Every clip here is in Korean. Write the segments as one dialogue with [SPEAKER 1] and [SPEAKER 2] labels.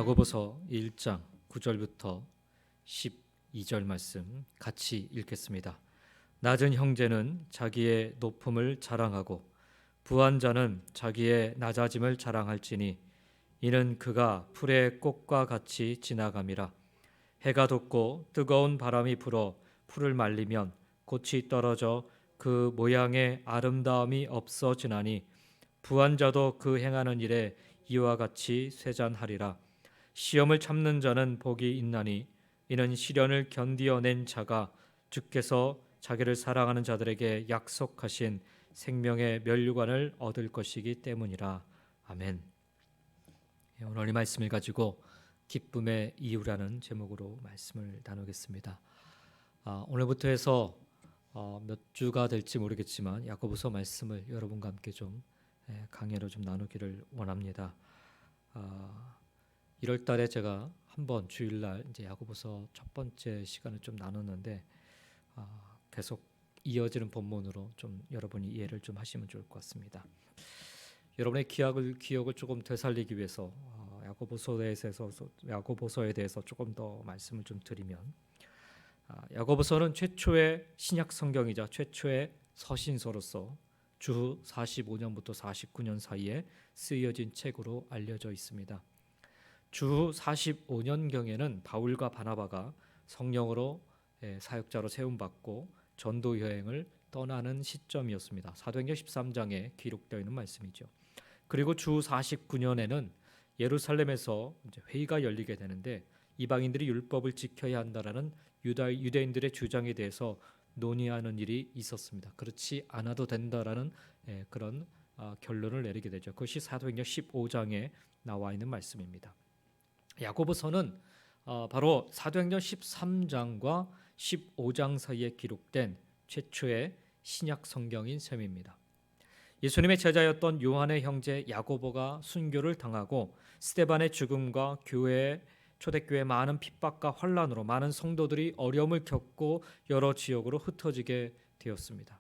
[SPEAKER 1] 야고보서 1장 9절부터 12절 말씀 같이 읽겠습니다. 낮은 형제는 자기의 높음을 자랑하고 부한 자는 자기의 낮아짐을 자랑할지니 이는 그가 풀의 꽃과 같이 지나감이라. 해가 돋고 뜨거운 바람이 불어 풀을 말리면 꽃이 떨어져 그 모양의 아름다움이 없어지나니 부한 자도 그 행하는 일에 이와 같이 쇠잔하리라. 시험을 참는 자는 복이 있나니 이는 시련을 견디어낸 자가 주께서 자기를 사랑하는 자들에게 약속하신 생명의 면류관을 얻을 것이기 때문이라. 아멘. 오늘 이 말씀을 가지고 기쁨의 이유라는 제목으로 말씀을 나누겠습니다. 오늘부터 해서 몇 주가 될지 모르겠지만 야고보서 말씀을 여러분과 함께 좀 강해로 좀 나누기를 원합니다. 1월 달에 제가 한번 주일날 이제 야고보서 첫 번째 시간을 좀 나눴는데 계속 이어지는 본문으로 좀 여러분이 이해를 좀 하시면 좋을 것 같습니다. 여러분의 기억을 조금 되살리기 위해서 야고보서에 대해서 조금 더 말씀을 좀 드리면, 야고보서는 최초의 신약 성경이자 최초의 서신서로서 주후 45년부터 49년 사이에 쓰여진 책으로 알려져 있습니다. 주후 45년경에는 바울과 바나바가 성령으로 사역자로 세움받고 전도 여행을 떠나는 시점이었습니다. 사도행전 13장에 기록되어 있는 말씀이죠. 그리고 주후 49년에는 예루살렘에서 이제 회의가 열리게 되는데 이방인들이 율법을 지켜야 한다라는 유대인들의 주장에 대해서 논의하는 일이 있었습니다. 그렇지 않아도 된다라는 그런 결론을 내리게 되죠. 그것이 사도행전 15장에 나와 있는 말씀입니다. 야고보서는 바로 사도행전 13장과 15장 사이에 기록된 최초의 신약 성경인 셈입니다. 예수님의 제자였던 요한의 형제 야고보가 순교를 당하고 스데반의 죽음과 초대교회의 많은 핍박과 환난으로 많은 성도들이 어려움을 겪고 여러 지역으로 흩어지게 되었습니다.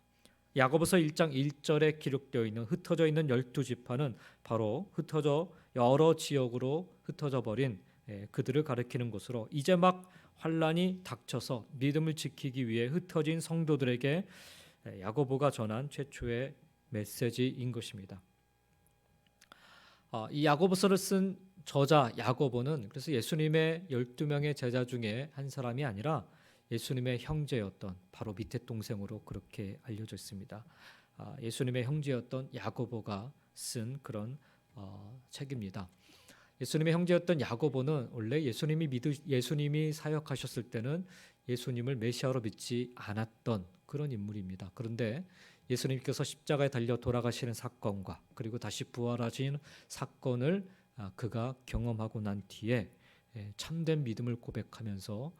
[SPEAKER 1] 야고보서 1장 1절에 기록되어 있는 흩어져 있는 12지파는 바로 여러 지역으로 흩어져 버린 그들을 가리키는 것으로 이제 막 환난이 닥쳐서 믿음을 지키기 위해 흩어진 성도들에게 야고보가 전한 최초의 메시지인 것입니다. 이 야고보서를 쓴 저자 야고보는 그래서 예수님의 12명의 제자 중에 한 사람이 아니라 예수님의 형제였던 바로 밑에 동생으로 그렇게 알려져 있습니다. 예수님의 형제였던 야고보가 쓴 그런 책입니다. 예수님의 형제였던 야고보는 원래 예수님이 사역하셨을 때는 예수님을 메시아로 믿지 않았던 그런 인물입니다. 그런데 예수님께서 십자가에 달려 돌아가시는 사건과 그리고 다시 부활하신 사건을 그가 경험하고 난 뒤에 참된 믿음을 고백하면서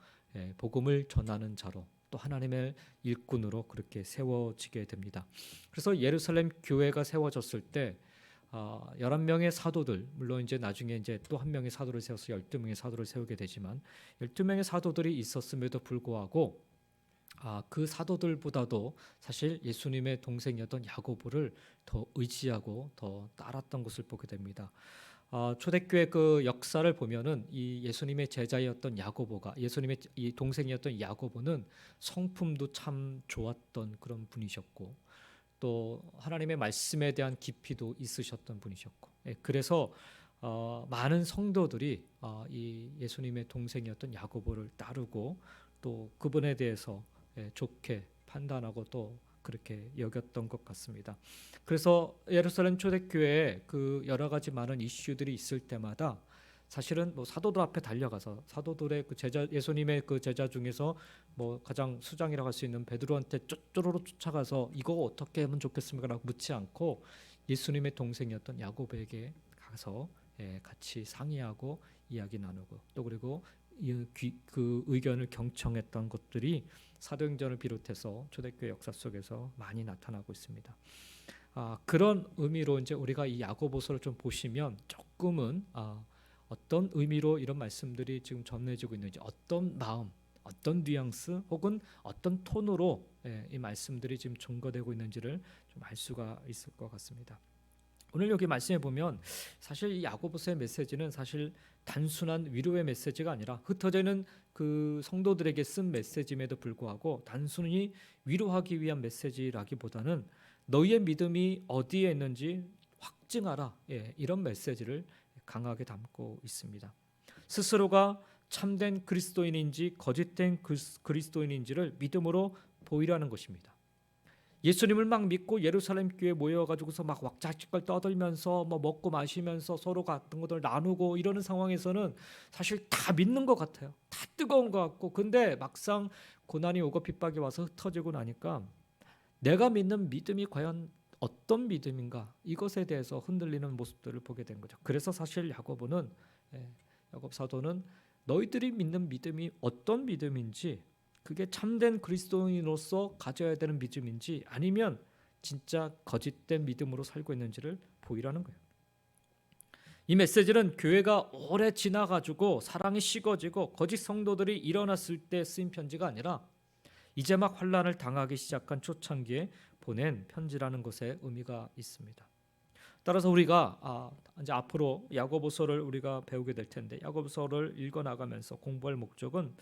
[SPEAKER 1] 복음을 전하는 자로 또 하나님의 일꾼으로 그렇게 세워지게 됩니다. 그래서 예루살렘 교회가 세워졌을 때 11명의 사도들, 물론 이제 나중에 이제 또 한 명의 사도를 세워서 12명의 사도를 세우게 되지만 12명의 사도들이 있었음에도 불구하고 그 사도들보다도 사실 예수님의 동생이었던 야고보를 더 의지하고 더 따랐던 것을 보게 됩니다. 초대교회 그 역사를 보면은 이 예수님의 제자였던 야고보가 예수님의 이 동생이었던 야고보는 성품도 참 좋았던 그런 분이셨고 또 하나님의 말씀에 대한 깊이도 있으셨던 분이셨고 그래서 많은 성도들이 이 예수님의 동생이었던 야고보를 따르고 또 그분에 대해서 좋게 판단하고 또 그렇게 여겼던 것 같습니다. 그래서 예루살렘 초대교회에 그 여러 가지 많은 이슈들이 있을 때마다 사실은 뭐 사도들 앞에 달려가서 사도들의 그 제자 예수님의 그 제자 중에서 뭐 가장 수장이라고 할 수 있는 베드로한테 쪼르르 쫓아가서 이거 어떻게 하면 좋겠습니까라고 묻지 않고 예수님의 동생이었던 야고보에게 가서 같이 상의하고 이야기 나누고 또 그리고 그 의견을 경청했던 것들이 사도행전을 비롯해서 초대교회 역사 속에서 많이 나타나고 있습니다. 그런 의미로 이제 우리가 이 야고보서를 좀 보시면 조금은 어떤 의미로 이런 말씀들이 지금 전해지고 있는지 어떤 마음, 어떤 뉘앙스 혹은 어떤 톤으로 이 말씀들이 지금 전거되고 있는지를 좀 알 수가 있을 것 같습니다. 오늘 여기 말씀해 보면 사실 이 야고보서의 메시지는 사실 단순한 위로의 메시지가 아니라 흩어져 있는 그 성도들에게 쓴 메시지임에도 불구하고 단순히 위로하기 위한 메시지라기보다는 너희의 믿음이 어디에 있는지 확증하라, 이런 메시지를 강하게 담고 있습니다. 스스로가 참된 그리스도인인지 거짓된 그리스도인인지를 믿음으로 보이라는 것입니다. 예수님을 막 믿고 예루살렘 교회에 모여가지고서 막 왁자지껄 떠들면서 뭐 먹고 마시면서 서로 같은 것들 나누고 이러는 상황에서는 사실 다 믿는 것 같아요. 다 뜨거운 것 같고, 근데 막상 고난이 오고 핍박이 와서 흩어지고 나니까 내가 믿는 믿음이 과연 어떤 믿음인가, 이것에 대해서 흔들리는 모습들을 보게 된 거죠. 그래서 사실 야고보는, 야고보 사도는 너희들이 믿는 믿음이 어떤 믿음인지, 그게 참된 그리스도인으로서 가져야 되는 믿음인지 아니면 진짜 거짓된 믿음으로 살고 있는지를 보이라는 거예요. 이 메시지는 교회가 오래 지나가지고 사랑이 식어지고 거짓 성도들이 일어났을 때 쓰인 편지가 아니라 이제 막 환난을 당하기 시작한 초창기에 보낸 편지라는 것에 의미가 있습니다. 따라서 우리가 이제 앞으로 야고보서를 우리가 배우게 될 텐데, 야고보서를 읽어 나가면서 공부할 목적은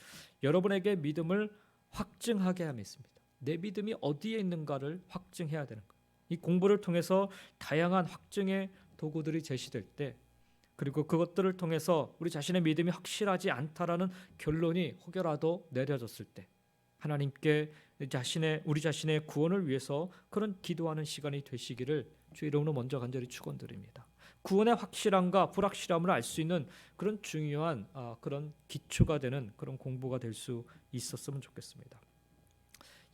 [SPEAKER 1] 여러분에게 믿음을 확증하게 함에 있습니다. 내 믿음이 어디에 있는가를 확증해야 되는 거예요. 이 공부를 통해서 다양한 확증의 도구들이 제시될 때, 그리고 그것들을 통해서 우리 자신의 믿음이 확실하지 않다라는 결론이 혹여라도 내려졌을 때 하나님께 우리 자신의 구원을 위해서 그런 기도하는 시간이 되시기를 주 이름으로 먼저 간절히 축원드립니다. 구원의 확실함과 불확실함을 알 수 있는 그런 중요한 그런 기초가 되는 그런 공부가 될 수 있었으면 좋겠습니다.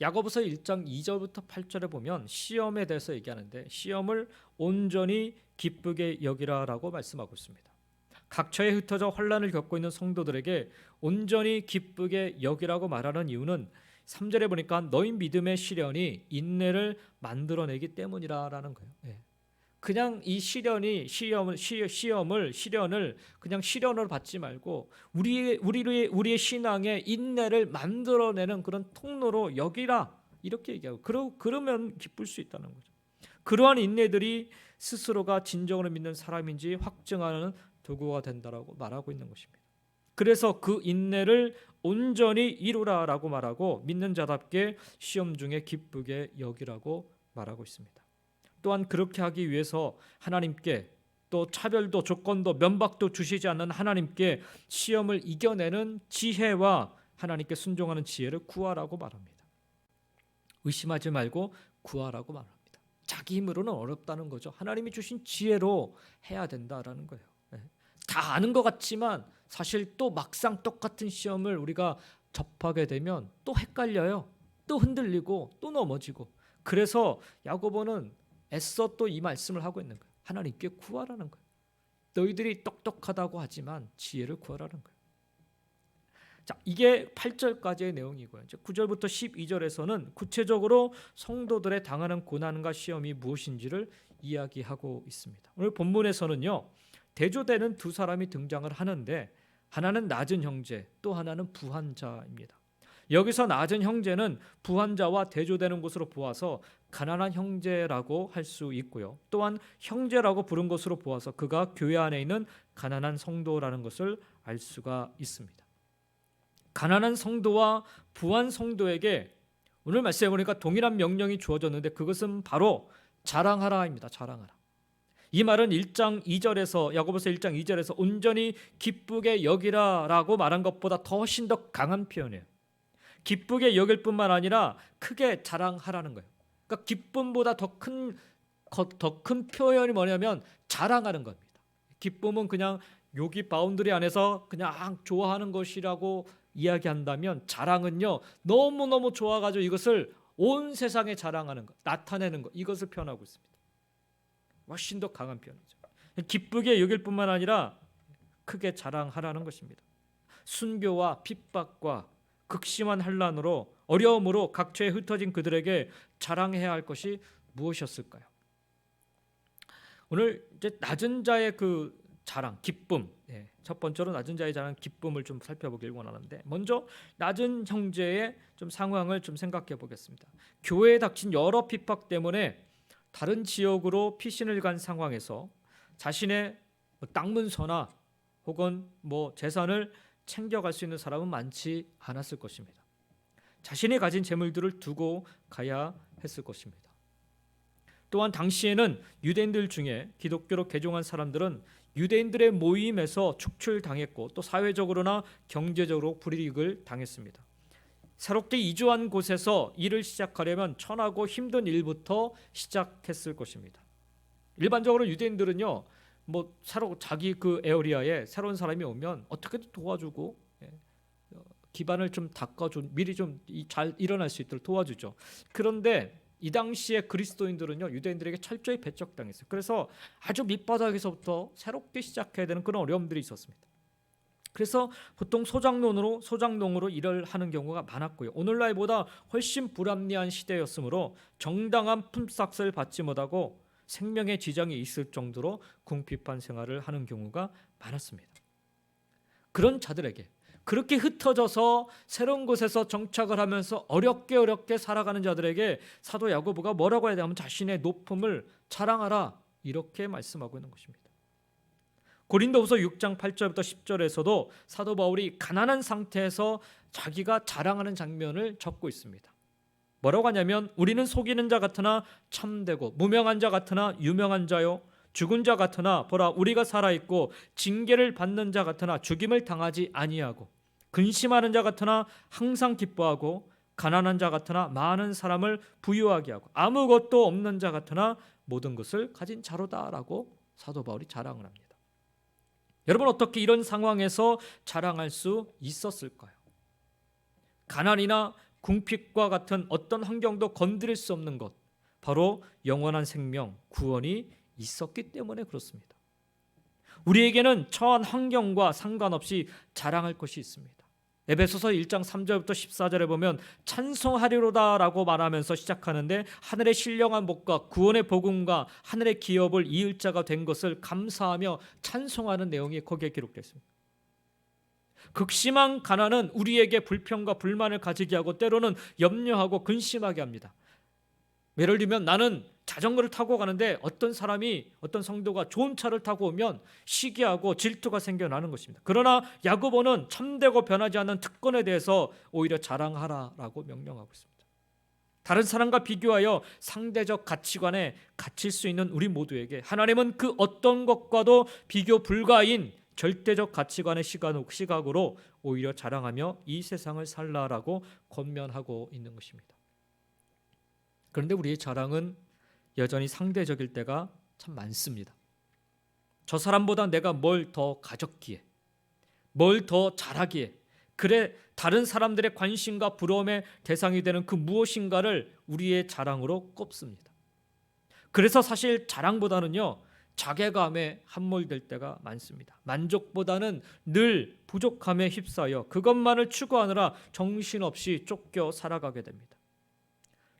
[SPEAKER 1] 야고보서 1장 2절부터 8절에 보면 시험에 대해서 얘기하는데, 시험을 온전히 기쁘게 여기라라고 말씀하고 있습니다. 각처에 흩어져 환난을 겪고 있는 성도들에게 온전히 기쁘게 여기라고 말하는 이유는 3절에 보니까 너희 믿음의 시련이 인내를 만들어내기 때문이라는 거예요. 그냥 이 시련을 그냥 시련으로 받지 말고 우리의 신앙의 인내를 만들어내는 그런 통로로 여기라, 이렇게 얘기하고, 그러면 기쁠 수 있다는 거죠. 그러한 인내들이 스스로가 진정으로 믿는 사람인지 확증하는 도구가 된다라고 말하고 있는 것입니다. 그래서 그 인내를 온전히 이루라라고 말하고, 믿는 자답게 시험 중에 기쁘게 여기라고 말하고 있습니다. 또한 그렇게 하기 위해서 하나님께 또 차별도 조건도 면박도 주시지 않는 하나님께 시험을 이겨내는 지혜와 하나님께 순종하는 지혜를 구하라고 말합니다. 의심하지 말고 구하라고 말합니다. 자기 힘으로는 어렵다는 거죠. 하나님이 주신 지혜로 해야 된다라는 거예요. 다 아는 것 같지만 사실 또 막상 똑같은 시험을 우리가 접하게 되면 또 헷갈려요. 또 흔들리고 또 넘어지고. 그래서 야고보는 애써 또 이 말씀을 하고 있는 거예요. 하나님께 구하라는 거예요. 너희들이 똑똑하다고 하지만 지혜를 구하라는 거예요. 자, 이게 8절까지의 내용이고요. 이제 9절부터 12절에서는 구체적으로 성도들의 당하는 고난과 시험이 무엇인지를 이야기하고 있습니다. 오늘 본문에서는요, 대조되는 두 사람이 등장을 하는데, 하나는 낮은 형제, 또 하나는 부한 자입니다. 여기서 낮은 형제는 부한 자와 대조되는 것으로 보아서 가난한 형제라고 할 수 있고요. 또한 형제라고 부른 것으로 보아서 그가 교회 안에 있는 가난한 성도라는 것을 알 수가 있습니다. 가난한 성도와 부한 성도에게 오늘 말씀해 보니까 동일한 명령이 주어졌는데, 그것은 바로 자랑하라입니다. 자랑하라. 이 말은 1장 2절에서 야고보서 1장 2절에서 온전히 기쁘게 여기라라고 말한 것보다 훨씬 더 강한 표현이에요. 기쁘게 여길 뿐만 아니라 크게 자랑하라는 거예요. 그러니까 기쁨보다 더 큰 표현이 뭐냐면 자랑하는 겁니다. 기쁨은 그냥 여기 바운더리 안에서 그냥 좋아하는 것이라고 이야기한다면, 자랑은요, 너무너무 좋아가지고 이것을 온 세상에 자랑하는 것, 나타내는 것, 이것을 표현하고 있습니다. 훨씬 더 강한 표현이죠. 기쁘게 여길 뿐만 아니라 크게 자랑하라는 것입니다. 순교와 핍박과 극심한 환난으로 어려움으로 각처에 흩어진 그들에게 자랑해야 할 것이 무엇이었을까요? 오늘 이제 낮은 자의 그 자랑, 기쁨, 첫 번째로 낮은 자의 자랑, 기쁨을 좀 살펴보길 원하는데, 먼저 낮은 형제의 좀 상황을 좀 생각해 보겠습니다. 교회에 닥친 여러 핍박 때문에 다른 지역으로 피신을 간 상황에서 자신의 땅 문서나 혹은 재산을 챙겨갈 수 있는 사람은 많지 않았을 것입니다. 자신이 가진 재물들을 두고 가야 했을 것입니다. 또한 당시에는 유대인들 중에 기독교로 개종한 사람들은 유대인들의 모임에서 축출당했고 또 사회적으로나 경제적으로 불이익을 당했습니다. 새롭게 이주한 곳에서 일을 시작하려면 천하고 힘든 일부터 시작했을 것입니다. 일반적으로 유대인들은요, 새로 자기 그 에어리아에 새로운 사람이 오면 어떻게든 도와주고 기반을 좀 닦아준, 미리 좀 잘 일어날 수 있도록 도와주죠. 그런데 이 당시에 그리스도인들은요, 유대인들에게 철저히 배척당했어요. 그래서 아주 밑바닥에서부터 새롭게 시작해야 되는 그런 어려움들이 있었습니다. 그래서 보통 소장농으로 일을 하는 경우가 많았고요. 오늘날보다 훨씬 불합리한 시대였으므로 정당한 품삯을 받지 못하고 생명에 지장이 있을 정도로 궁핍한 생활을 하는 경우가 많았습니다. 그런 자들에게 그렇게 흩어져서 새로운 곳에서 정착을 하면서 어렵게 살아가는 자들에게 사도 야고보가 뭐라고 해야 되냐면 자신의 높음을 자랑하라, 이렇게 말씀하고 있는 것입니다. 고린도후서 6장 8절부터 10절에서도 사도 바울이 가난한 상태에서 자기가 자랑하는 장면을 적고 있습니다. 뭐라고 하냐면 우리는 속이는 자 같으나 참되고 무명한 자 같으나 유명한 자요, 죽은 자 같으나 보라 우리가 살아있고 징계를 받는 자 같으나 죽임을 당하지 아니하고 근심하는 자 같으나 항상 기뻐하고 가난한 자 같으나 많은 사람을 부유하게 하고 아무것도 없는 자 같으나 모든 것을 가진 자로다라고 사도 바울이 자랑을 합니다. 여러분, 어떻게 이런 상황에서 자랑할 수 있었을까요? 가난이나 궁핍과 같은 어떤 환경도 건드릴 수 없는 것, 바로 영원한 생명, 구원이 있었기 때문에 그렇습니다. 우리에게는 처한 환경과 상관없이 자랑할 것이 있습니다. 에베소서 1장 3절부터 14절에 보면 찬송하리로다라고 말하면서 시작하는데 하늘의 신령한 복과 구원의 복음과 하늘의 기업을 이을 자가 된 것을 감사하며 찬송하는 내용이 거기에 기록되어 있습니다. 극심한 가난은 우리에게 불평과 불만을 가지게 하고 때로는 염려하고 근심하게 합니다. 예를 들면 나는 자전거를 타고 가는데 어떤 성도가 좋은 차를 타고 오면 시기하고 질투가 생겨나는 것입니다. 그러나 야고보는 참되고 변하지 않는 특권에 대해서 오히려 자랑하라라고 명령하고 있습니다. 다른 사람과 비교하여 상대적 가치관에 갇힐 수 있는 우리 모두에게 하나님은 그 어떤 것과도 비교 불가인 절대적 가치관의 시각으로 오히려 자랑하며 이 세상을 살라라고 권면하고 있는 것입니다. 그런데 우리의 자랑은 여전히 상대적일 때가 참 많습니다. 저 사람보다 내가 뭘 더 가졌기에, 뭘 더 잘하기에, 그래 다른 사람들의 관심과 부러움의 대상이 되는 그 무엇인가를 우리의 자랑으로 꼽습니다. 그래서 사실 자랑보다는요, 자괴감에 함몰될 때가 많습니다. 만족보다는 늘 부족함에 휩싸여 그것만을 추구하느라 정신없이 쫓겨 살아가게 됩니다.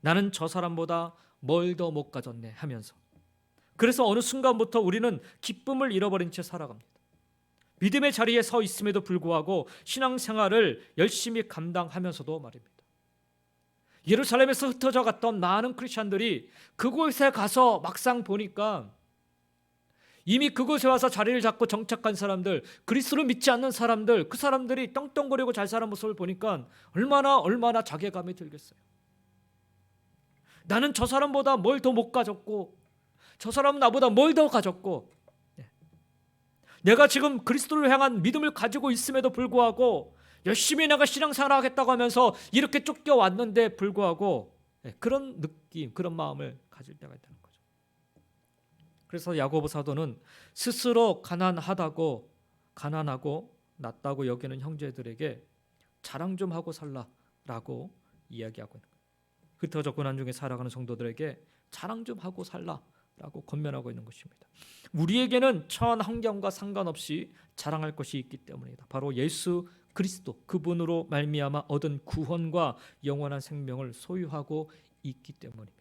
[SPEAKER 1] 나는 저 사람보다 뭘 더 못 가졌네 하면서, 그래서 어느 순간부터 우리는 기쁨을 잃어버린 채 살아갑니다. 믿음의 자리에 서 있음에도 불구하고 신앙생활을 열심히 감당하면서도 말입니다. 예루살렘에서 흩어져 갔던 많은 크리스찬들이 그곳에 가서 막상 보니까 이미 그곳에 와서 자리를 잡고 정착한 사람들, 그리스도를 믿지 않는 사람들, 그 사람들이 떵떵거리고 잘 사는 모습을 보니까 얼마나 자괴감이 들겠어요. 나는 저 사람보다 뭘 더 못 가졌고, 저 사람은 나보다 뭘 더 가졌고, 내가 지금 그리스도를 향한 믿음을 가지고 있음에도 불구하고 열심히 내가 신앙생활 하겠다고 하면서 이렇게 쫓겨왔는데 불구하고 그런 느낌, 그런 마음을 가질 때가 있다는 거죠. 그래서 야고보 사도는 스스로 가난하고 낮다고 여기는 형제들에게 자랑 좀 하고 살라라고 이야기하고 있는 거예요. 흩어져 고난 중에 살아가는 성도들에게 자랑 좀 하고 살라라고 권면하고 있는 것입니다. 우리에게는 처한 환경과 상관없이 자랑할 것이 있기 때문이다. 바로 예수 그리스도, 그분으로 말미암아 얻은 구원과 영원한 생명을 소유하고 있기 때문입니다.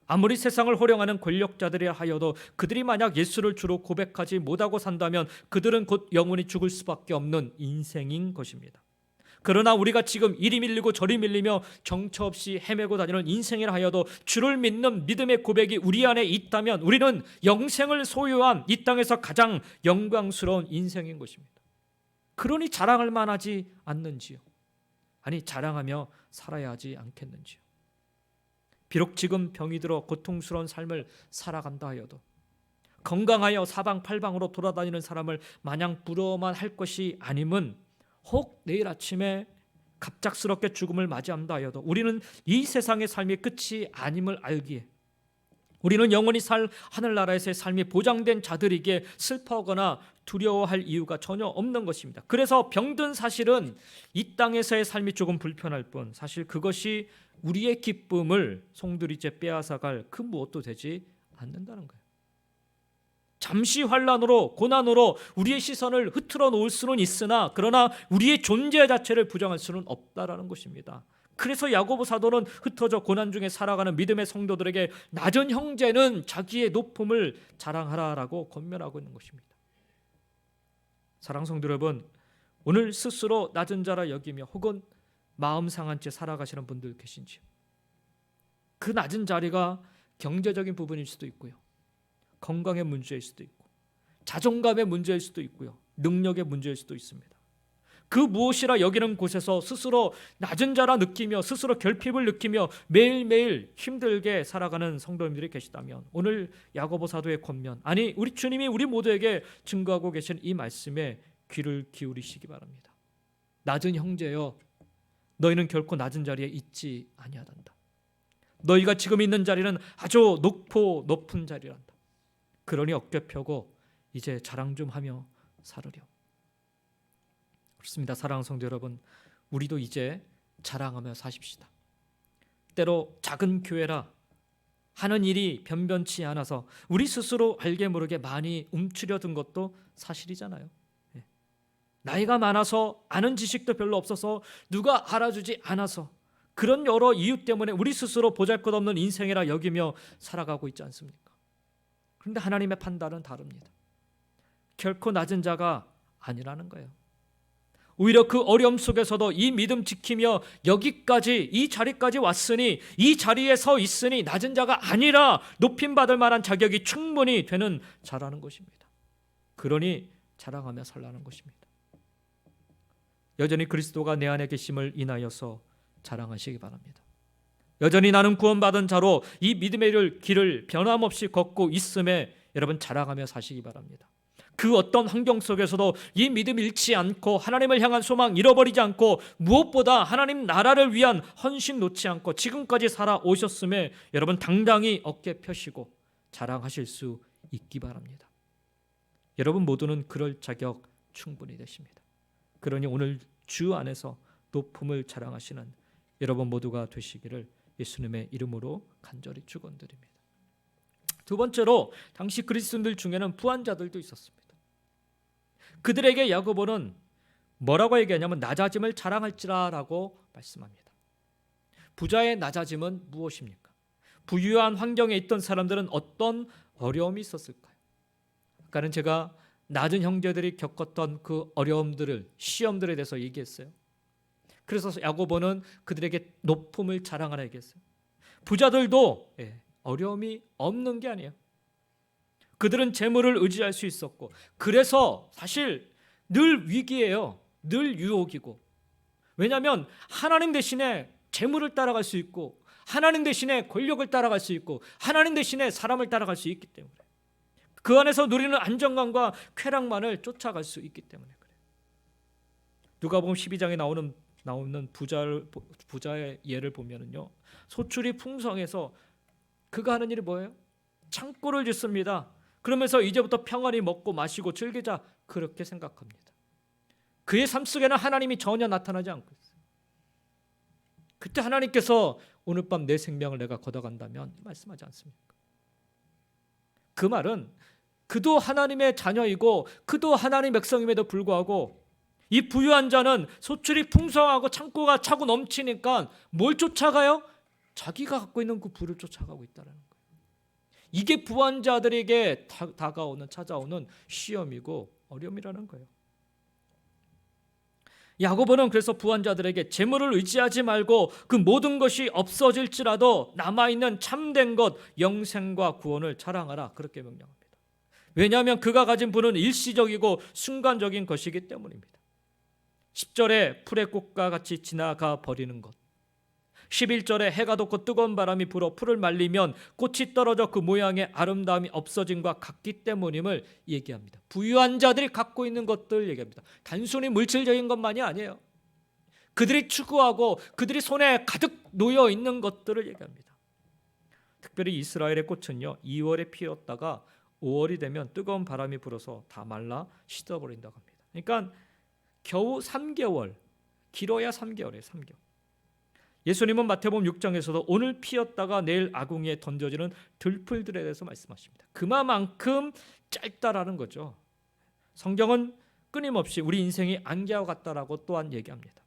[SPEAKER 1] 아무리 세상을 호령하는 권력자들이라 하여도 그들이 만약 예수를 주로 고백하지 못하고 산다면 그들은 곧 영원히 죽을 수밖에 없는 인생인 것입니다. 그러나 우리가 지금 이리 밀리고 저리 밀리며 정처 없이 헤매고 다니는 인생이라 하여도 주를 믿는 믿음의 고백이 우리 안에 있다면 우리는 영생을 소유한 이 땅에서 가장 영광스러운 인생인 것입니다. 그러니 자랑할 만하지 않는지요? 아니, 자랑하며 살아야 하지 않겠는지요? 비록 지금 병이 들어 고통스러운 삶을 살아간다 하여도 건강하여 사방팔방으로 돌아다니는 사람을 마냥 부러워만 할 것이 아님은 혹 내일 아침에 갑작스럽게 죽음을 맞이한다 하여도 우리는 이 세상의 삶이 끝이 아님을 알기에, 우리는 영원히 살 하늘나라에서의 삶이 보장된 자들이기에 슬퍼하거나 두려워할 이유가 전혀 없는 것입니다. 그래서 병든 사실은 이 땅에서의 삶이 조금 불편할 뿐 사실 그것이 우리의 기쁨을 송두리째 빼앗아갈 그 무엇도 되지 않는다는 거예요. 잠시 환난으로 고난으로 우리의 시선을 흐트러 놓을 수는 있으나 그러나 우리의 존재 자체를 부정할 수는 없다라는 것입니다. 그래서 야고보 사도는 흩어져 고난 중에 살아가는 믿음의 성도들에게 낮은 형제는 자기의 높음을 자랑하라라고 권면하고 있는 것입니다. 사랑하는 성도 여러분, 오늘 스스로 낮은 자라 여기며 혹은 마음 상한 채 살아가시는 분들 계신지요? 그 낮은 자리가 경제적인 부분일 수도 있고요, 건강의 문제일 수도 있고, 자존감의 문제일 수도 있고요, 능력의 문제일 수도 있습니다. 그 무엇이라 여기는 곳에서 스스로 낮은 자라 느끼며 스스로 결핍을 느끼며 매일매일 힘들게 살아가는 성도님들이 계시다면 오늘 야고보 사도의 권면, 아니 우리 주님이 우리 모두에게 증거하고 계신 이 말씀에 귀를 기울이시기 바랍니다. 낮은 형제여, 너희는 결코 낮은 자리에 있지 아니하단다. 너희가 지금 있는 자리는 아주 높은 자리란다. 그러니 어깨 펴고 이제 자랑 좀 하며 살으려. 그렇습니다. 사랑하는 성도 여러분, 우리도 이제 자랑하며 사십시다. 때로 작은 교회라 하는 일이 변변치 않아서 우리 스스로 알게 모르게 많이 움츠려든 것도 사실이잖아요. 나이가 많아서 아는 지식도 별로 없어서 누가 알아주지 않아서 그런 여러 이유 때문에 우리 스스로 보잘것없는 인생이라 여기며 살아가고 있지 않습니까? 그런데 하나님의 판단은 다릅니다. 결코 낮은 자가 아니라는 거예요. 오히려 그 어려움 속에서도 이 믿음 지키며 여기까지 이 자리까지 왔으니, 이 자리에 서 있으니 낮은 자가 아니라 높임받을 만한 자격이 충분히 되는 자라는 것입니다. 그러니 자랑하며 살라는 것입니다. 여전히 그리스도가 내 안에 계심을 인하여서 자랑하시기 바랍니다. 여전히 나는 구원받은 자로 이 믿음의 길을 변함없이 걷고 있음에 여러분 자랑하며 사시기 바랍니다. 그 어떤 환경 속에서도 이 믿음 잃지 않고 하나님을 향한 소망 잃어버리지 않고 무엇보다 하나님 나라를 위한 헌신 놓지 않고 지금까지 살아오셨음에 여러분 당당히 어깨 펴시고 자랑하실 수 있기 바랍니다. 여러분 모두는 그럴 자격 충분히 되십니다. 그러니 오늘 주 안에서 높음을 자랑하시는 여러분 모두가 되시기를 예수님의 이름으로 간절히 축원드립니다. 두 번째로 당시 그리스도인들 중에는 부한자들도 있었습니다. 그들에게 야고보는 뭐라고 얘기하냐면 낮아짐을 자랑할지라라고 말씀합니다. 부자의 낮아짐은 무엇입니까? 부유한 환경에 있던 사람들은 어떤 어려움이 있었을까요? 아까는 제가 낮은 형제들이 겪었던 그 어려움들을, 시험들에 대해서 얘기했어요. 그래서 야고보는 그들에게 높음을 자랑하라 얘기했어요. 부자들도 어려움이 없는 게 아니에요. 그들은 재물을 의지할 수 있었고, 그래서 사실 늘 위기예요. 늘 유혹이고. 왜냐하면 하나님 대신에 재물을 따라갈 수 있고, 하나님 대신에 권력을 따라갈 수 있고, 하나님 대신에 사람을 따라갈 수 있기 때문에, 그 안에서 누리는 안정감과 쾌락만을 쫓아갈 수 있기 때문에 그래요. 누가복음 12장에 나오는 부자의 예를 보면은요, 소출이 풍성해서 그가 하는 일이 뭐예요? 창고를 짓습니다. 그러면서 이제부터 평안히 먹고 마시고 즐기자, 그렇게 생각합니다. 그의 삶 속에는 하나님이 전혀 나타나지 않고 있어요. 그때 하나님께서 오늘 밤 내 생명을 내가 걷어간다면 말씀하지 않습니까? 그 말은 그도 하나님의 자녀이고 그도 하나님 백성임에도 불구하고 이 부유한 자는 소출이 풍성하고 창고가 차고 넘치니까 뭘 쫓아가요? 자기가 갖고 있는 그 부를 쫓아가고 있다는 거예요. 이게 부한 자들에게 찾아오는 시험이고 어려움이라는 거예요. 야고보는 그래서 부한자들에게 재물을 의지하지 말고 그 모든 것이 없어질지라도 남아있는 참된 것, 영생과 구원을 자랑하라, 그렇게 명령합니다. 왜냐하면 그가 가진 부는 일시적이고 순간적인 것이기 때문입니다. 10절에 풀의 꽃과 같이 지나가 버리는 것, 11절에 해가 돋고 뜨거운 바람이 불어 풀을 말리면 꽃이 떨어져 그 모양의 아름다움이 없어짐과 같기 때문임을 얘기합니다. 부유한 자들이 갖고 있는 것들 얘기합니다. 단순히 물질적인 것만이 아니에요. 그들이 추구하고 그들이 손에 가득 놓여 있는 것들을 얘기합니다. 특별히 이스라엘의 꽃은요, 2월에 피었다가 5월이 되면 뜨거운 바람이 불어서 다 말라 시들어버린다고 합니다. 그러니까 겨우 3개월, 길어야 3개월이에요. 3개월. 예수님은 마태복음 6장에서도 오늘 피었다가 내일 아궁이에 던져지는 들풀들에 대해서 말씀하십니다. 그만큼 짧다라는 거죠. 성경은 끊임없이 우리 인생이 안개와 같다라고 또한 얘기합니다.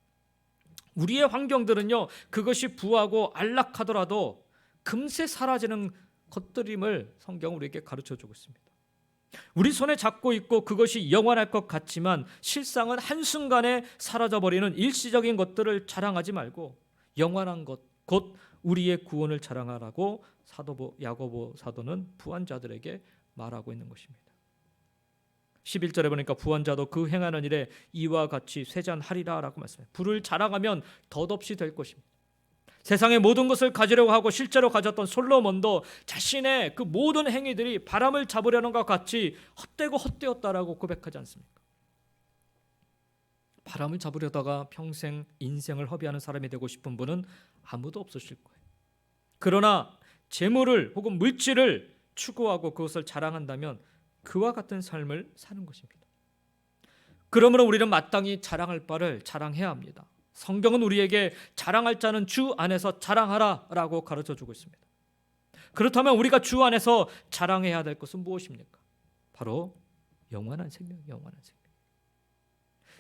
[SPEAKER 1] 우리의 환경들은요, 그것이 부하고 안락하더라도 금세 사라지는 것들임을 성경은 우리에게 가르쳐주고 있습니다. 우리 손에 잡고 있고 그것이 영원할 것 같지만 실상은 한순간에 사라져버리는 일시적인 것들을 자랑하지 말고 영원한 것, 곧 우리의 구원을 자랑하라고 야고보 사도는 부한 자들에게 말하고 있는 것입니다. 11절에 보니까 부한 자도 그 행하는 일에 이와 같이 쇠잔하리라 라고 말씀해요. 부를 자랑하면 덧없이 될 것입니다. 세상의 모든 것을 가지려고 하고 실제로 가졌던 솔로몬도 자신의 그 모든 행위들이 바람을 잡으려는 것 같이 헛되고 헛되었다라고 고백하지 않습니까? 바람을 잡으려다가 평생 인생을 허비하는 사람이 되고 싶은 분은 아무도 없으실 거예요. 그러나 재물을 혹은 물질을 추구하고 그것을 자랑한다면 그와 같은 삶을 사는 것입니다. 그러므로 우리는 마땅히 자랑할 바를 자랑해야 합니다. 성경은 우리에게 자랑할 자는 주 안에서 자랑하라라고 가르쳐주고 있습니다. 그렇다면 우리가 주 안에서 자랑해야 될 것은 무엇입니까? 바로 영원한 생명, 영원한 생명.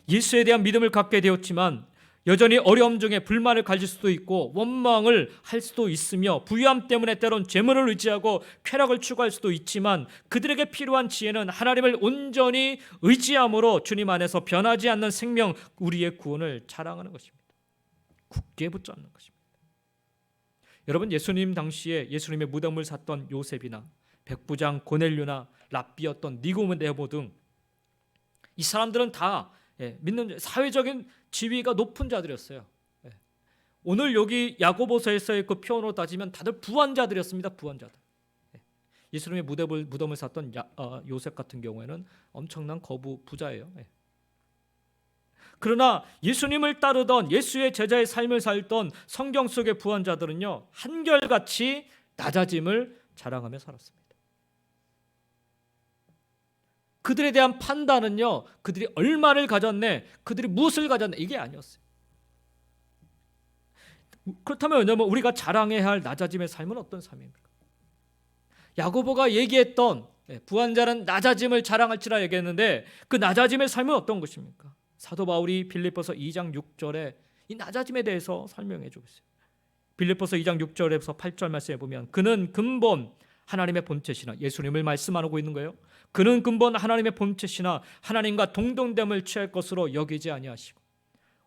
[SPEAKER 1] 예수에 대한 믿음을 갖게 되었지만 여전히 어려움 중에 불만을 가질 수도 있고 원망을 할 수도 있으며 부유함 때문에 때론 재물을 의지하고 쾌락을 추구할 수도 있지만 그들에게 필요한 지혜는 하나님을 온전히 의지함으로 주님 안에서 변하지 않는 생명, 우리의 구원을 자랑하는 것입니다. 굳게 붙잡는 것입니다. 여러분, 예수님 당시에 예수님의 무덤을 샀던 요셉이나 백부장 고넬료나 랍비였던 니고데모 등 이 사람들은 다 믿는 사회적인 지위가 높은 자들이었어요. 오늘 여기 야고보서에서의 그 표현으로 따지면 다들 부한 자들이었습니다. 부한 자들. 예수님의 무덤을 샀던 요셉 같은 경우에는 엄청난 거부 부자예요. 그러나 예수님을 따르던 예수의 제자의 삶을 살던 성경 속의 부한 자들은요, 한결같이 낮아짐을 자랑하며 살았습니다. 그들에 대한 판단은요, 그들이 얼마를 가졌네, 그들이 무엇을 가졌네, 이게 아니었어요. 그렇다면 왜냐하면 우리가 자랑해야 할 낮아짐의 삶은 어떤 삶입니까? 야고보가 얘기했던 부한 자는 낮아짐을 자랑할지라 얘기했는데 그 낮아짐의 삶은 어떤 것입니까? 사도 바울이 빌립보서 2장 6절에 이 낮아짐에 대해서 설명해 주고 있어요. 빌립보서 2장 6절에서 8절 말씀에 보면 그는 근본 하나님의 본체시나, 예수님을 말씀하고 있는 거예요. 그는 근본 하나님의 본체시나 하나님과 동등됨을 취할 것으로 여기지 아니하시고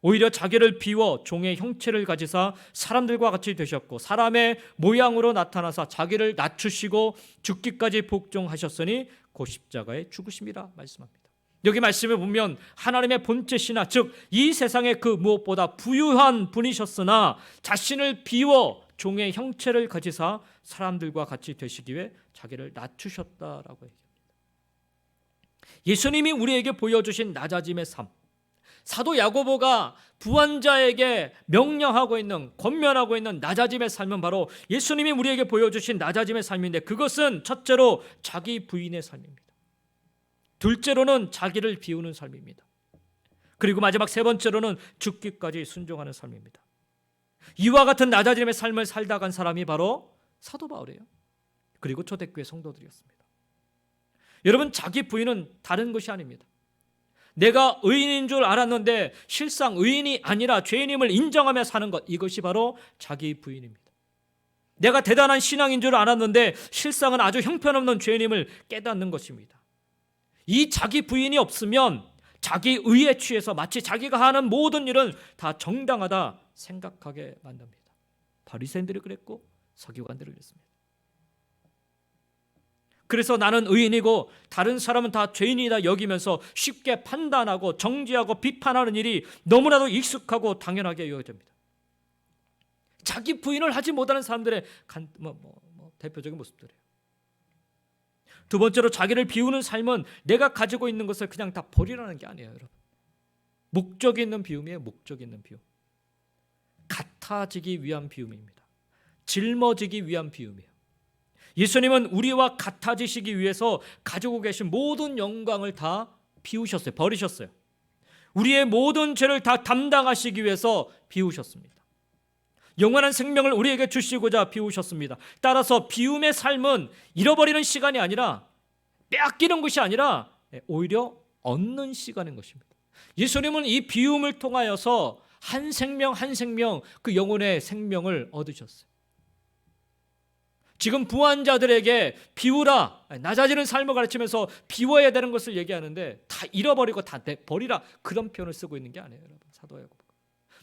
[SPEAKER 1] 오히려 자기를 비워 종의 형체를 가지사 사람들과 같이 되셨고 사람의 모양으로 나타나사 자기를 낮추시고 죽기까지 복종하셨으니 곧 십자가에 죽으심이라 말씀합니다. 여기 말씀에 보면 하나님의 본체시나, 즉 이 세상의 그 무엇보다 부유한 분이셨으나 자신을 비워 종의 형체를 가지사 사람들과 같이 되시기 위해 자기를 낮추셨다라고 얘기합니다. 예수님이 우리에게 보여주신 낮아짐의 삶, 사도 야고보가 부한 자에게 명령하고 있는, 권면하고 있는 낮아짐의 삶은 바로 예수님이 우리에게 보여주신 낮아짐의 삶인데, 그것은 첫째로 자기 부인의 삶입니다. 둘째로는 자기를 비우는 삶입니다. 그리고 마지막 세 번째로는 죽기까지 순종하는 삶입니다. 이와 같은 낮아짐의 삶을 살다 간 사람이 바로 사도 바울이에요. 그리고 초대교회 성도들이었습니다. 여러분, 자기 부인은 다른 것이 아닙니다. 내가 의인인 줄 알았는데 실상 의인이 아니라 죄인임을 인정하며 사는 것, 이것이 바로 자기 부인입니다. 내가 대단한 신앙인 줄 알았는데 실상은 아주 형편없는 죄인임을 깨닫는 것입니다. 이 자기 부인이 없으면 자기 의에 취해서 마치 자기가 하는 모든 일은 다 정당하다 생각하게 만듭니다. 바리새인들이 그랬고 서기관들이 그랬습니다. 그래서 나는 의인이고 다른 사람은 다 죄인이다 여기면서 쉽게 판단하고 정죄하고 비판하는 일이 너무나도 익숙하고 당연하게 여겨집니다. 자기 부인을 하지 못하는 사람들의 대표적인 모습들이에요. 두 번째로 자기를 비우는 삶은 내가 가지고 있는 것을 그냥 다 버리라는 게 아니에요, 여러분. 목적이 있는 비움이에요. 목적이 있는 비움. 같아지기 위한 비움입니다. 짊어지기 위한 비움이에요. 예수님은 우리와 같아지시기 위해서 가지고 계신 모든 영광을 다 비우셨어요. 버리셨어요. 우리의 모든 죄를 다 담당하시기 위해서 비우셨습니다. 영원한 생명을 우리에게 주시고자 비우셨습니다. 따라서 비움의 삶은 잃어버리는 시간이 아니라 빼앗기는 것이 아니라 오히려 얻는 시간인 것입니다. 예수님은 이 비움을 통하여서 한 생명 한 생명 그 영혼의 생명을 얻으셨어요. 지금 부한 자들에게 비우라, 낮아지는 삶을 가르치면서 비워야 되는 것을 얘기하는데 다 잃어버리고 다 버리라 그런 표현을 쓰고 있는 게 아니에요, 여러분. 사도 야고보.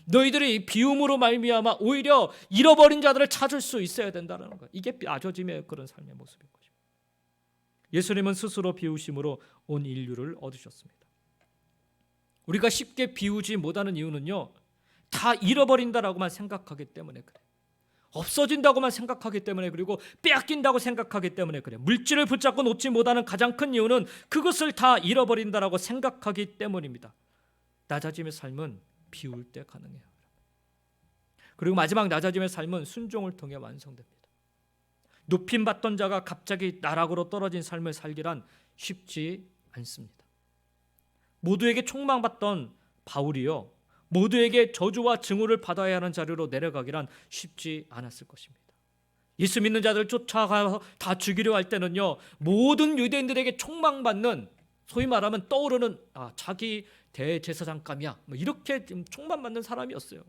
[SPEAKER 1] 너희들이 비움으로 말미암아 오히려 잃어버린 자들을 찾을 수 있어야 된다는 거예요. 이게 낮아짐의 그런 삶의 모습인 것입니다. 예수님은 스스로 비우심으로 온 인류를 얻으셨습니다. 우리가 쉽게 비우지 못하는 이유는요, 다 잃어버린다라고만 생각하기 때문에 그래요. 없어진다고만 생각하기 때문에, 그리고 빼앗긴다고 생각하기 때문에 그래요. 물질을 붙잡고 놓지 못하는 가장 큰 이유는 그것을 다 잃어버린다라고 생각하기 때문입니다. 낮아짐의 삶은 비울 때 가능해요. 그리고 마지막 낮아짐의 삶은 순종을 통해 완성됩니다. 높임받던 자가 갑자기 나락으로 떨어진 삶을 살기란 쉽지 않습니다. 모두에게 총망받던 바울이요, 모두에게 저주와 증오를 받아야 하는 자리로 내려가기란 쉽지 않았을 것입니다. 예수 믿는 자들을 쫓아가서 다 죽이려 할 때는요, 모든 유대인들에게 총망받는, 소위 말하면 떠오르는 자기 대제사장감이야, 이렇게 총망받는 사람이었어요.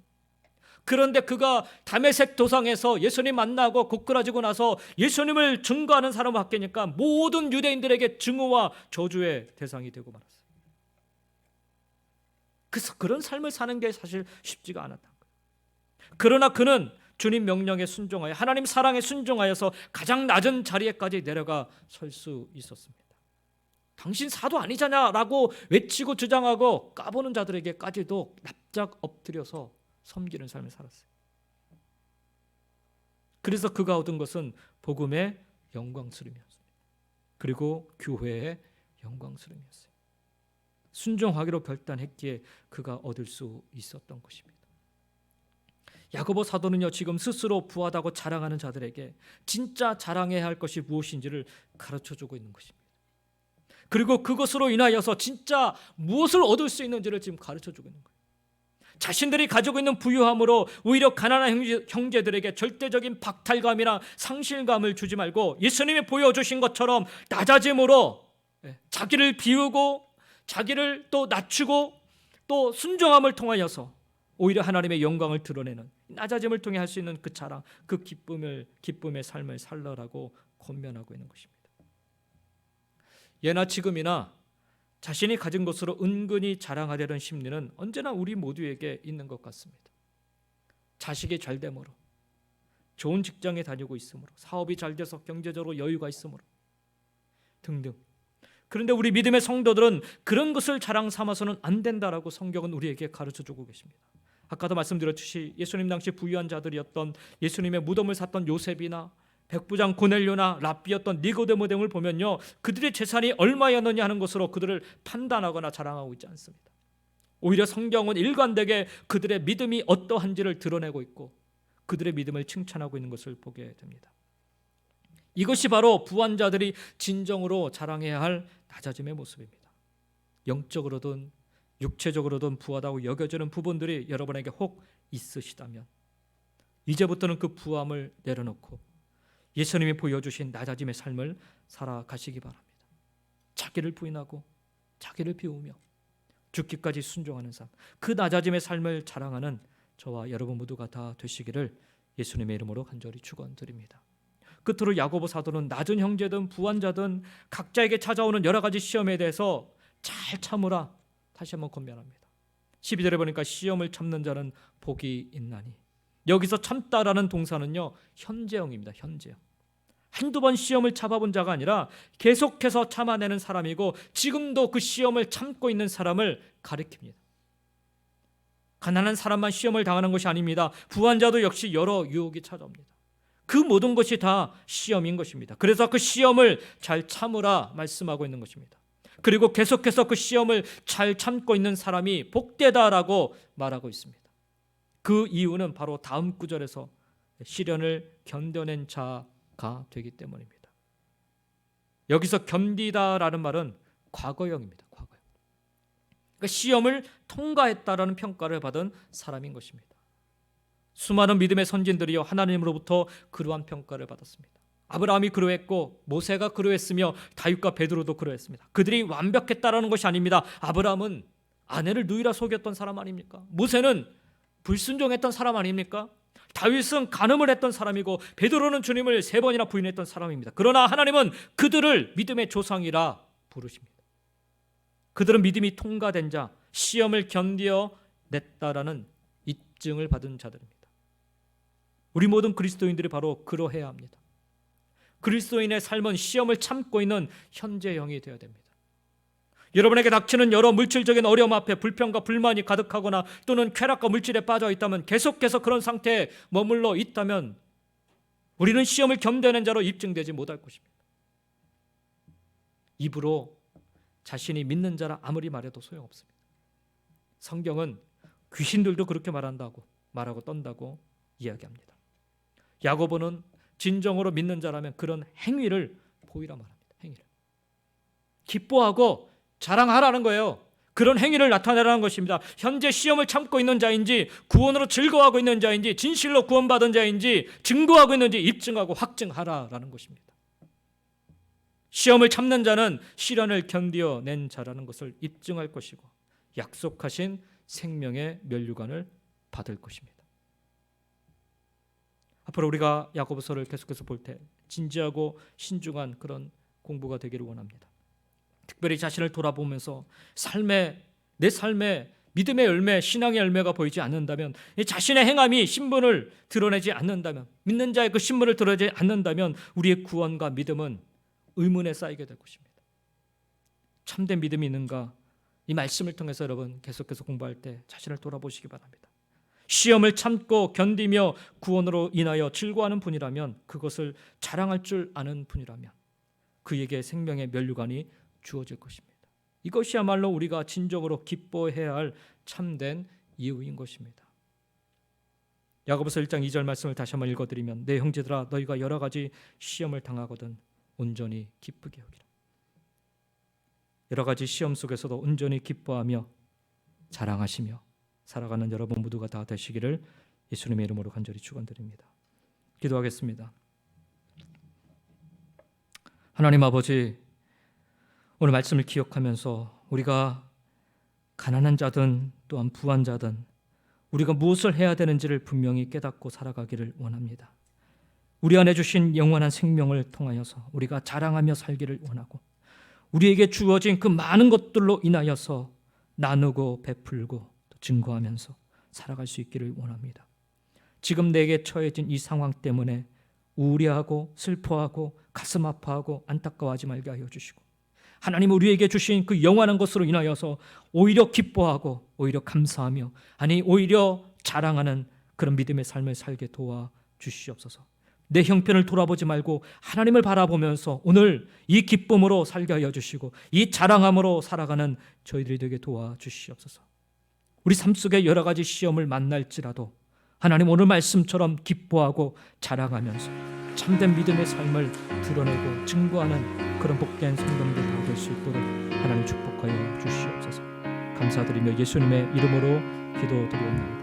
[SPEAKER 1] 그런데 그가 다메섹 도상에서 예수님 만나고 고꾸라지고 나서 예수님을 증거하는 사람으로 바뀌니까 모든 유대인들에게 증오와 저주의 대상이 되고 말았어요. 그래서 그런 삶을 사는 게 사실 쉽지가 않았다는 거예요. 그러나 그는 주님 명령에 순종하여 하나님 사랑에 순종하여서 가장 낮은 자리에까지 내려가 설 수 있었습니다. 당신 사도 아니잖아라고 외치고 주장하고 까보는 자들에게까지도 납작 엎드려서 섬기는 삶을 살았어요. 그래서 그가 얻은 것은 복음의 영광스러움이었습니다. 그리고 교회의 영광스러움이었어요. 순종하기로 결단했기에 그가 얻을 수 있었던 것입니다. 야고보 사도는요, 지금 스스로 부하다고 자랑하는 자들에게 진짜 자랑해야 할 것이 무엇인지를 가르쳐주고 있는 것입니다. 그리고 그것으로 인하여서 진짜 무엇을 얻을 수 있는지를 지금 가르쳐주고 있는 거예요. 자신들이 가지고 있는 부유함으로 오히려 가난한 형제들에게 절대적인 박탈감이나 상실감을 주지 말고 예수님이 보여주신 것처럼 낮아짐으로 자기를 비우고 자기를 또 낮추고 또 순종함을 통하여서 오히려 하나님의 영광을 드러내는 낮아짐을 통해 할 수 있는 그 자랑, 그 기쁨의 삶을 살라라고 권면하고 있는 것입니다. 예나 지금이나 자신이 가진 것으로 은근히 자랑하려는 심리는 언제나 우리 모두에게 있는 것 같습니다. 자식이 잘 됨으로, 좋은 직장에 다니고 있으므로, 사업이 잘 돼서 경제적으로 여유가 있으므로 등등. 그런데 우리 믿음의 성도들은 그런 것을 자랑 삼아서는 안 된다라고 성경은 우리에게 가르쳐주고 계십니다. 아까도 말씀드렸듯이 예수님 당시 부유한 자들이었던 예수님의 무덤을 샀던 요셉이나 백부장 고넬료나 랍비였던 니고데모 등을 보면요, 그들의 재산이 얼마였느냐 하는 것으로 그들을 판단하거나 자랑하고 있지 않습니다. 오히려 성경은 일관되게 그들의 믿음이 어떠한지를 드러내고 있고 그들의 믿음을 칭찬하고 있는 것을 보게 됩니다. 이것이 바로 부한 자들이 진정으로 자랑해야 할 낮아짐의 모습입니다. 영적으로든 육체적으로든 부하다고 여겨지는 부분들이 여러분에게 혹 있으시다면 이제부터는 그 부함을 내려놓고 예수님이 보여주신 낮아짐의 삶을 살아가시기 바랍니다. 자기를 부인하고 자기를 비우며 죽기까지 순종하는 삶, 그 낮아짐의 삶을 자랑하는 저와 여러분 모두가 다 되시기를 예수님의 이름으로 간절히 축원드립니다. 끝으로 야고보 사도는 낮은 형제든 부한 자든 각자에게 찾아오는 여러 가지 시험에 대해서 잘 참으라, 다시 한번 권면합니다. 12절에 보니까 시험을 참는 자는 복이 있나니. 여기서 참다라는 동사는요, 현재형입니다. 현재형. 한두 번 시험을 참아본 자가 아니라 계속해서 참아내는 사람이고 지금도 그 시험을 참고 있는 사람을 가리킵니다. 가난한 사람만 시험을 당하는 것이 아닙니다. 부한 자도 역시 여러 유혹이 찾아옵니다. 그 모든 것이 다 시험인 것입니다. 그래서 그 시험을 잘 참으라 말씀하고 있는 것입니다. 그리고 계속해서 그 시험을 잘 참고 있는 사람이 복되다라고 말하고 있습니다. 그 이유는 바로 다음 구절에서 시련을 견뎌낸 자가 되기 때문입니다. 여기서 견디다라는 말은 과거형입니다. 과거형. 그러니까 시험을 통과했다라는 평가를 받은 사람인 것입니다. 수많은 믿음의 선진들이요 하나님으로부터 그러한 평가를 받았습니다. 아브라함이 그러했고 모세가 그러했으며 다윗과 베드로도 그러했습니다. 그들이 완벽했다라는 것이 아닙니다. 아브라함은 아내를 누이라 속였던 사람 아닙니까? 모세는 불순종했던 사람 아닙니까? 다윗은 간음을 했던 사람이고 베드로는 주님을 3번이나 부인했던 사람입니다. 그러나 하나님은 그들을 믿음의 조상이라 부르십니다. 그들은 믿음이 통과된 자, 시험을 견뎌냈다라는 입증을 받은 자들입니다. 우리 모든 그리스도인들이 바로 그러해야 합니다. 그리스도인의 삶은 시험을 참고 있는 현재형이 되어야 됩니다. 여러분에게 닥치는 여러 물질적인 어려움 앞에 불평과 불만이 가득하거나 또는 쾌락과 물질에 빠져 있다면, 계속해서 그런 상태에 머물러 있다면 우리는 시험을 견뎌낸 자로 입증되지 못할 것입니다. 입으로 자신이 믿는 자라 아무리 말해도 소용없습니다. 성경은 귀신들도 그렇게 말하고 떤다고 이야기합니다. 야고보는 진정으로 믿는 자라면 그런 행위를 보이라 말합니다. 행위를 기뻐하고 자랑하라는 거예요. 그런 행위를 나타내라는 것입니다. 현재 시험을 참고 있는 자인지, 구원으로 즐거워하고 있는 자인지, 진실로 구원받은 자인지 증거하고 있는지 입증하고 확증하라라는 것입니다. 시험을 참는 자는 시련을 견뎌낸 자라는 것을 입증할 것이고 약속하신 생명의 면류관을 받을 것입니다. 앞으로 우리가 야고보서를 계속해서 볼 때 진지하고 신중한 그런 공부가 되기를 원합니다. 특별히 자신을 돌아보면서 내 삶에 믿음의 열매, 신앙의 열매가 보이지 않는다면, 자신의 행함이 신분을 드러내지 않는다면, 믿는 자의 그 신분을 드러내지 않는다면 우리의 구원과 믿음은 의문에 쌓이게 될 것입니다. 참된 믿음이 있는가? 이 말씀을 통해서 여러분 계속해서 공부할 때 자신을 돌아보시기 바랍니다. 시험을 참고 견디며 구원으로 인하여 즐거워하는 분이라면, 그것을 자랑할 줄 아는 분이라면 그에게 생명의 면류관이 주어질 것입니다. 이것이야말로 우리가 진정으로 기뻐해야 할 참된 이유인 것입니다. 야고보서 1장 2절 말씀을 다시 한번 읽어드리면, 내 형제들아 너희가 여러 가지 시험을 당하거든 온전히 기쁘게 여기라. 여러 가지 시험 속에서도 온전히 기뻐하며 자랑하시며 살아가는 여러분 모두가 다 되시기를 예수님의 이름으로 간절히 축원드립니다. 기도하겠습니다. 하나님 아버지, 오늘 말씀을 기억하면서 우리가 가난한 자든 또한 부한 자든 우리가 무엇을 해야 되는지를 분명히 깨닫고 살아가기를 원합니다. 우리 안에 주신 영원한 생명을 통하여서 우리가 자랑하며 살기를 원하고, 우리에게 주어진 그 많은 것들로 인하여서 나누고 베풀고 또 증거하면서 살아갈 수 있기를 원합니다. 지금 내게 처해진 이 상황 때문에 우울해하고 슬퍼하고 가슴 아파하고 안타까워하지 말게 하여 주시고, 하나님 우리에게 주신 그 영원한 것으로 인하여서 오히려 기뻐하고 오히려 감사하며, 아니 오히려 자랑하는 그런 믿음의 삶을 살게 도와주시옵소서. 내 형편을 돌아보지 말고 하나님을 바라보면서 오늘 이 기쁨으로 살게 하여 주시고 이 자랑함으로 살아가는 저희들이 되게 도와주시옵소서. 우리 삶 속에 여러 가지 시험을 만날지라도 하나님 오늘 말씀처럼 기뻐하고 자랑하면서 참된 믿음의 삶을 드러내고 증거하는 그런 복된 성도들 될 수 있도록 하나님 축복하여 주시옵소서. 감사드리며 예수님의 이름으로 기도드리옵나이다.